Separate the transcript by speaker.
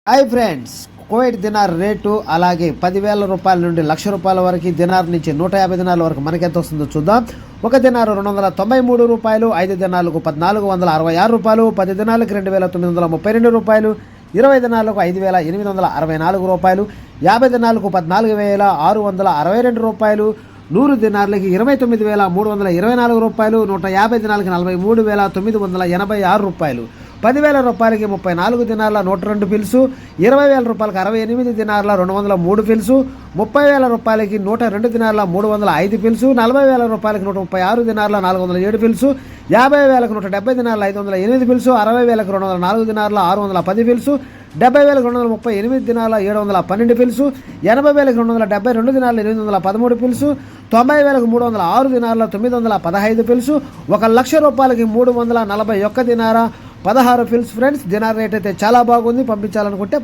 Speaker 1: Hi friends, Kuwait dinar rate అలాగే 10,000 రూపాయల నుండి ₹1,00,000 వరకు, దినార్ నుంచి 150 దినార్ల వరకు మనకి ఎంత వస్తుందో చూద్దాం. ఒక దినారు ₹293, 5 దినార్లకు ₹1,466, 10 దినార్లకు ₹2,932, 20 దినార్లకు ₹5,864, 50 దినార్లకు ₹14,662, 100 దినార్లకి ₹29,324, 150 దినాలకి ₹43,986, 10,000 రూపాయలకి 34 దినార్ల 102 ఫిల్సు, 20,000 రూపాయలకి 68 దినార్ల 203 ఫిల్సు, 30,000 రూపాయలకి 102 దినార్ల 305 ఫిల్సు, 40,000 రూపాయలకి 136 దినార్ల 407 ఫిల్సు, 50,000కి 170 దినార్ల 508 ఫిల్సు, 60,000కి 204 దినార్ల 610 ఫిల్సు, 70,000కి 238 దినార్ల 712 ఫిల్సు, 80,000కి 272 దినార్ల 813 ఫిల్సు, 90,000కి 306 దినార్ల 915 ఫిల్సు, 1,00,000 రూపాయలకి 341 దినార 16 ఫిల్స్. ఫ్రెండ్స్, దినార్ రేట్ అయితే చాలా బాగుంది. పంపించాలనుకుంటే